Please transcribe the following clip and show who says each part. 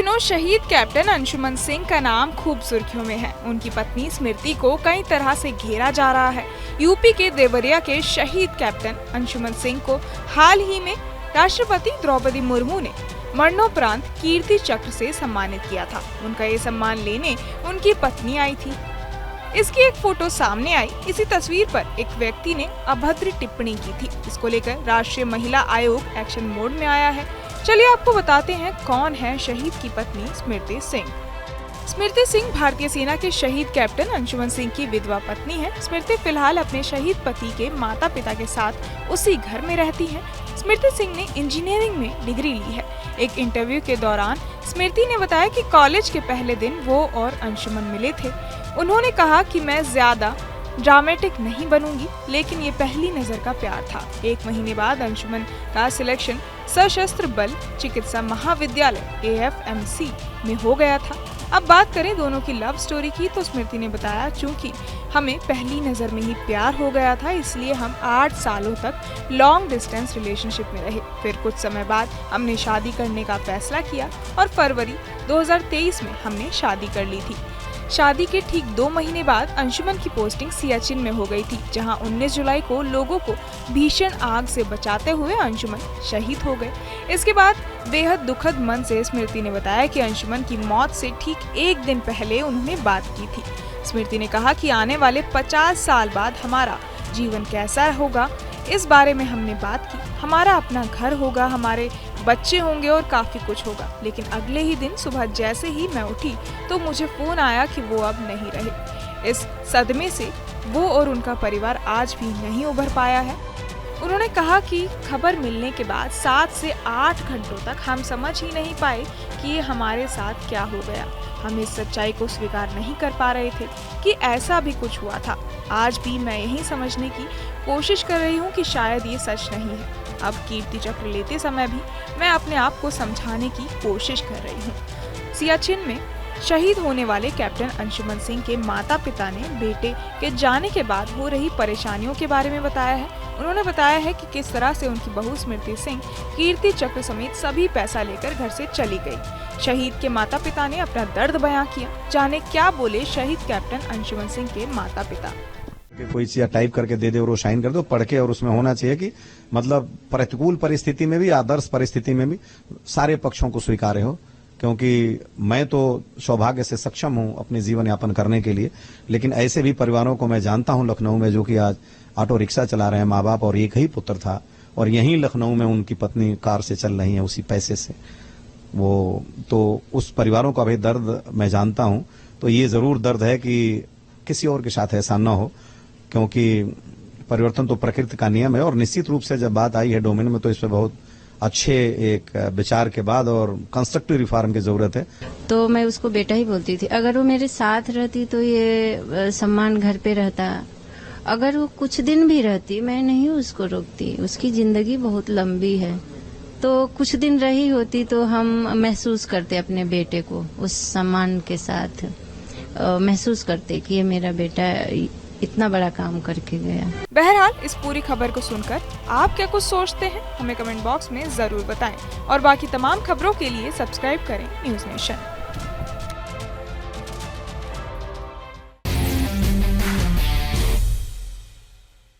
Speaker 1: दिनों शहीद कैप्टन अंशुमन सिंह का नाम खूब सुर्खियों में है। उनकी पत्नी स्मृति को कई तरह से घेरा जा रहा है। यूपी के देवरिया के शहीद कैप्टन अंशुमन सिंह को हाल ही में राष्ट्रपति द्रौपदी मुर्मू ने मरणोपरांत कीर्ति चक्र से सम्मानित किया था। उनका ये सम्मान लेने उनकी पत्नी आई थी। इसकी एक फोटो सामने आई। इसी तस्वीर पर एक व्यक्ति ने अभद्र टिप्पणी की थी। इसको लेकर राष्ट्रीय महिला आयोग एक्शन मोड में आया है। चलिए आपको बताते हैं कौन है शहीद की पत्नी स्मृति सिंह। स्मृति सिंह भारतीय सेना के शहीद कैप्टन अंशुमन सिंह की विधवा पत्नी है। स्मृति फिलहाल अपने शहीद पति के माता पिता के साथ उसी घर में रहती है। स्मृति सिंह ने इंजीनियरिंग में डिग्री ली है। एक इंटरव्यू के दौरान स्मृति ने बताया कि कॉलेज के पहले दिन वो और अंशुमन मिले थे। उन्होंने कहा कि मैं ज्यादा ड्रामेटिक नहीं बनूंगी, लेकिन ये पहली नजर का प्यार था। 1 महीने बाद अंशुमन का सिलेक्शन सशस्त्र बल चिकित्सा महाविद्यालय AFMC में हो गया था। अब बात करें दोनों की लव स्टोरी की, तो स्मृति ने बताया, चूंकि हमें पहली नजर में ही प्यार हो गया था, इसलिए हम 8 सालों तक लॉन्ग डिस्टेंस रिलेशनशिप में रहे। फिर कुछ समय बाद हमने शादी करने का फैसला किया और फरवरी 2023 में हमने शादी कर ली थी। शादी के ठीक 2 महीने बाद अंशुमन की पोस्टिंग सियाचिन में हो गई थी, जहां 19 जुलाई को लोगों को भीषण आग से बचाते हुए अंशुमन शहीद हो गए। इसके बाद बेहद दुखद मन से स्मृति ने बताया कि अंशुमन की मौत से ठीक 1 दिन पहले उन्होंने बात की थी। स्मृति ने कहा कि आने वाले 50 साल बाद हमारा जीवन कैसा होगा, इस बारे में हमने बात की। हमारा अपना घर होगा, हमारे बच्चे होंगे और काफी कुछ होगा। लेकिन अगले ही दिन सुबह जैसे ही मैं उठी तो मुझे फोन आया कि वो अब नहीं रहे। इस सदमे से वो और उनका परिवार आज भी नहीं उभर पाया है। उन्होंने कहा कि खबर मिलने के बाद 7 से 8 घंटों तक हम समझ ही नहीं पाए कि ये हमारे साथ क्या हो गया। हम इस सच्चाई को स्वीकार नहीं कर पा रहे थे कि ऐसा भी कुछ हुआ था। आज भी मैं यही समझने की कोशिश कर रही हूँ कि शायद ये सच नहीं है। अब कीर्ति चक्र लेते समय भी मैं अपने आप को समझाने की कोशिश कर रही हूँ। सियाचिन में शहीद होने वाले कैप्टन अंशुमन सिंह के माता पिता ने बेटे के जाने के बाद हो रही परेशानियों के बारे में बताया है। उन्होंने बताया है कि किस तरह से उनकी बहू स्मृति सिंह कीर्ति चक्र समेत सभी पैसा लेकर घर से चली गई। शहीद के माता पिता ने अपना दर्द बयां किया। जाने क्या बोले शहीद कैप्टन अंशुमन सिंह के माता पिता।
Speaker 2: कोई चीज टाइप करके दे दे और वो साइन कर दो, पढ़ के, और उसमें होना चाहिए कि मतलब प्रतिकूल परिस्थिति में भी, आदर्श परिस्थिति में भी सारे पक्षों को स्वीकार्य हो। क्योंकि मैं तो सौभाग्य से सक्षम हूं अपने जीवन यापन करने के लिए, लेकिन ऐसे भी परिवारों को मैं जानता हूं लखनऊ में, जो कि आज ऑटो रिक्शा चला रहे हैं, माँ बाप और एक ही पुत्र था, और यहीं लखनऊ में उनकी पत्नी कार से चल रही है उसी पैसे से। वो तो उस परिवारों का भी दर्द मैं जानता हूं। तो ये जरूर दर्द है कि किसी और के साथ ऐसा न हो, क्योंकि परिवर्तन तो प्रकृति का नियम है। और निश्चित रूप से जब बात आई है डोमेन में, तो इस पर बहुत अच्छे एक विचार के बाद और कंस्ट्रक्टिव रिफॉर्म की जरूरत है।
Speaker 3: तो मैं उसको बेटा ही बोलती थी। अगर वो मेरे साथ रहती तो ये सम्मान घर पे रहता। अगर वो कुछ दिन भी रहती, मैं नहीं उसको रोकती। उसकी जिंदगी बहुत लंबी है, तो कुछ दिन रही होती तो हम महसूस करते अपने बेटे को उस सम्मान के साथ, महसूस करते कि ये मेरा बेटा इतना बड़ा काम करके गया।
Speaker 1: बहरहाल इस पूरी खबर को सुनकर आप क्या कुछ सोचते हैं, हमें कमेंट बॉक्स में जरूर बताएं। और बाकी तमाम खबरों के लिए सब्सक्राइब करें न्यूज़ नेशन।